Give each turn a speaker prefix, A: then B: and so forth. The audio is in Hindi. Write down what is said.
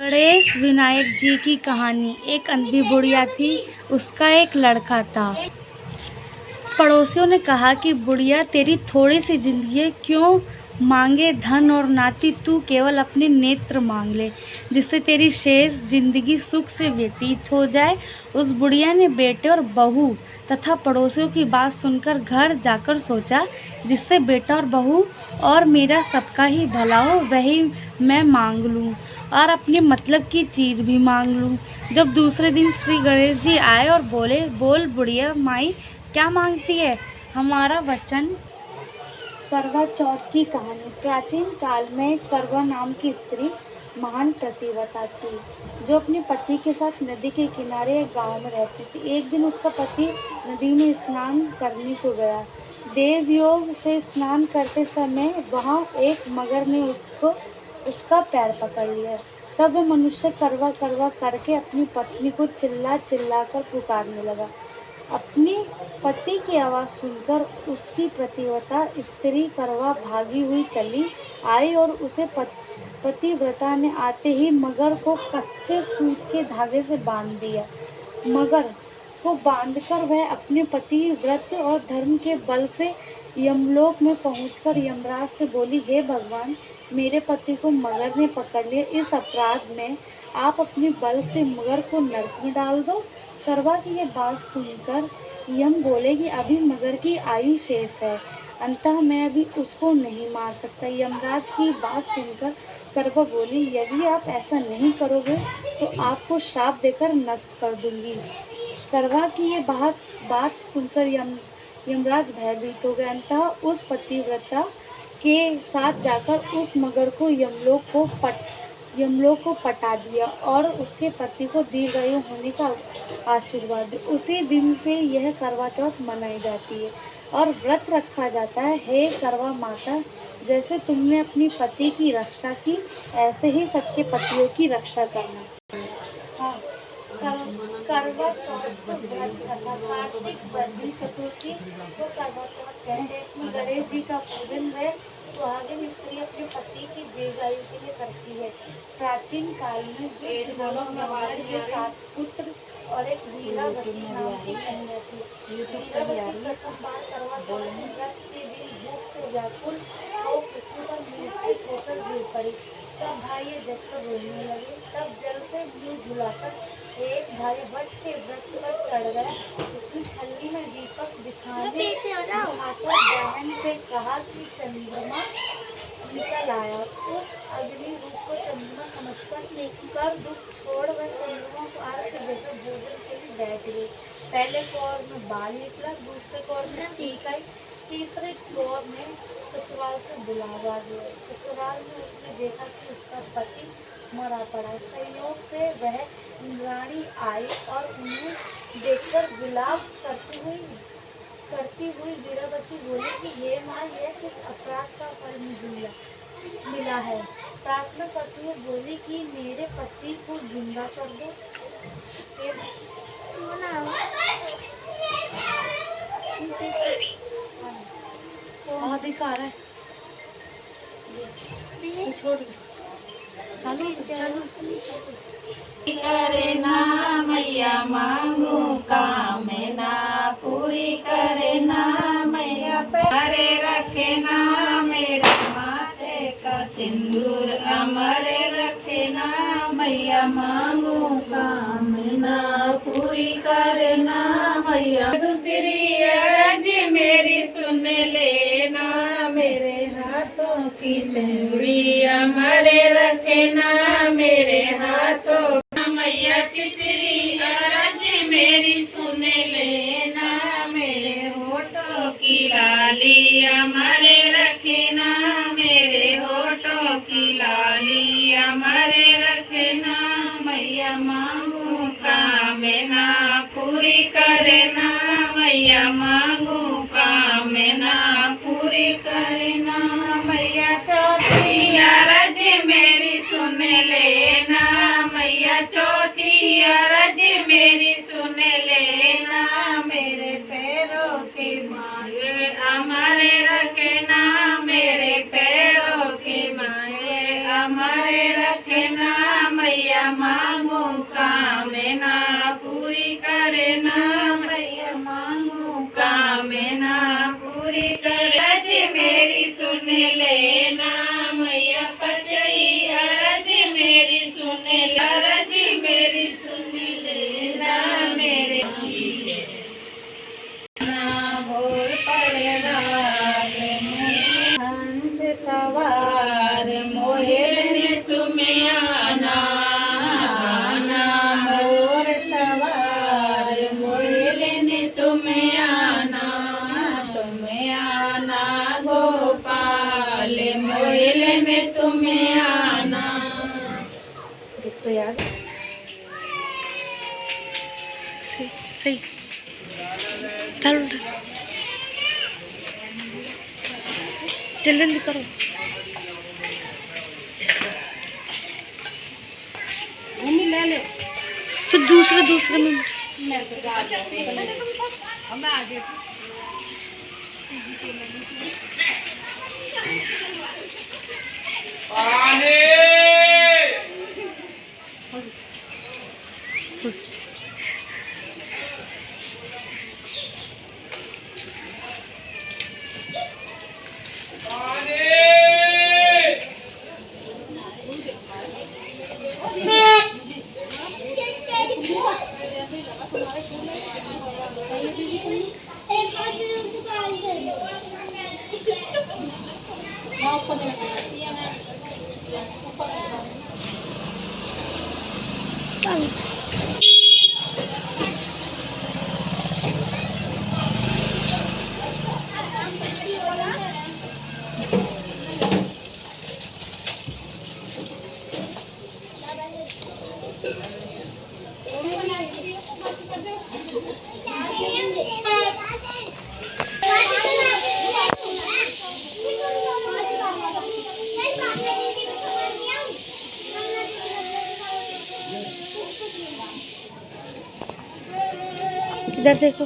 A: गणेश विनायक जी की कहानी। एक अंधी बुढ़िया थी, उसका एक लड़का था। पड़ोसियों ने कहा कि बुढ़िया, तेरी थोड़ी सी जिंदगी क्यों मांगे धन और नाती, तू केवल अपने नेत्र मांग ले, जिससे तेरी शेष जिंदगी सुख से व्यतीत हो जाए। उस बुढ़िया ने बेटे और बहू तथा पड़ोसियों की बात सुनकर घर जाकर सोचा, जिससे बेटा और बहू और मेरा सबका ही भला हो, वही मैं मांग लूं और अपने मतलब की चीज़ भी मांग लूं। जब दूसरे दिन श्री गणेश जी आए और बोले, बोल बुढ़िया माई, क्या मांगती है? हमारा वचन। करवा चौथ की कहानी। प्राचीन काल में करवा नाम की स्त्री महान पतिव्रता थी, जो अपने पति के साथ नदी के किनारे एक गांव में रहती थी। एक दिन उसका पति नदी में स्नान करने को गया। देवयोग से स्नान करते समय वहां एक मगर ने उसका पैर पकड़ लिया। तब वह मनुष्य करवा करवा करके अपनी पत्नी को चिल्ला चिल्ला कर पुकारने लगा। अपने पति की आवाज़ सुनकर उसकी पतिव्रता स्त्री करवा भागी हुई चली आई और उसे पतिव्रता ने आते ही मगर को कच्चे सूत के धागे से बांध दिया। मगर को बांधकर वह अपने पति व्रत और धर्म के बल से यमलोक में पहुंचकर यमराज से बोली, हे भगवान, मेरे पति को मगर ने पकड़ लिया। इस अपराध में आप अपने बल से मगर को नरक में डाल दो। करवा की ये बात सुनकर यम बोले कि अभी मगर की आयु शेष है, अतः मैं अभी उसको नहीं मार सकता। यमराज की बात सुनकर करवा बोली, यदि आप ऐसा नहीं करोगे तो आपको श्राप देकर नष्ट कर दूंगी। करवा की ये बात सुनकर यमराज भयभीत हो गए। अतः उस पतिव्रता के साथ जाकर उस मगर को यमलोक को पटा दिया और उसके पति को दीर्घायु होने का आशीर्वाद दिया। उसी दिन से यह करवा चौथ मनाई जाती है और व्रत रखा जाता है। हे करवा माता, जैसे तुमने अपनी पति की रक्षा की, ऐसे ही सबके पतियों की रक्षा करना। हाँ, करवा चौथ को व्रत करना। कार्तिक बरनी चतुर्थी को करवा चौथ कहते हैं। इसमें गणेश जी का पूजन व सुहागिन स्त्री अपने पति की दीर्घायु के लिए करती है। प्राचीन काल में के 7 पुत्र और एक वीरावती नाम की कन्या थी। वीरावती प्रथम बार करवा चौथ के व्रत के दिन भूख से व्याकुल हो पृथ्वी पर मूर्छित होकर गिर पड़ी। सब भाई ये जगकर रोने लगे। तब जल से मुंह धुलाकर एक भाई वट के वृक्ष पर चढ़ गया। उसने छलनी में दीपक दिखाने हाथों बहन से कहा कि चंद्रमा निकल आया। उस अग्नि रूप को चंद्रमा समझकर दुख छोड़ वह चंद्रमा को आरती देकर भोजन के लिए बैठ गई। पहले कौर में बाल निकला, दूसरे कौर में चीख आई, तीसरे कौर में ससुराल से बुलावा गया। ससुराल में उसने देखा कि उसका पति मरा पड़ा। संयोग से वह इंद्राणी आई और उन्हें देखकर विलाप करती हुई वीरावती बोली कि हे माँ, यह किस अपराध का फल मिला है? प्रार्थना करती हुई बोली कि मेरे पति को जिंदा कर दो। बेकार है, छोड़ चलो चलो
B: करे ना मैया मांगू कामना पूरी करे ना मैया प्यारे रखे ना मेरे माथे का सिंदूर अमरे रखे ना मैया मांगू कामना पूरी करे ना मैया। दूसरी अर्ज मेरी सुन लेना, मेरे हाथों की चूड़ी अमरे रखे ना मेरे हाथों। मैया तीसरी अर्ज मेरी सुन लेना, मेरे होठों की लाली अमरे रखना, मेरे होठों की लाली अमरे रखना। मैया मांगू कामना पूरी करना, मैया मांगू कामना पूरी करना। मैया चौथी अर्ज मेरी सुन लेना, मैया चौथी अर्ज मेरी सुन लेना, मेरे पैरों के माए अमरे रखना, मेरे पैरों के माए अमरे रखना। मैया
A: तो यार सही सही डाल जल्दी जल्दी करो। ले ले तो दूसरे में मैं तो मैं आगे इधर देखो।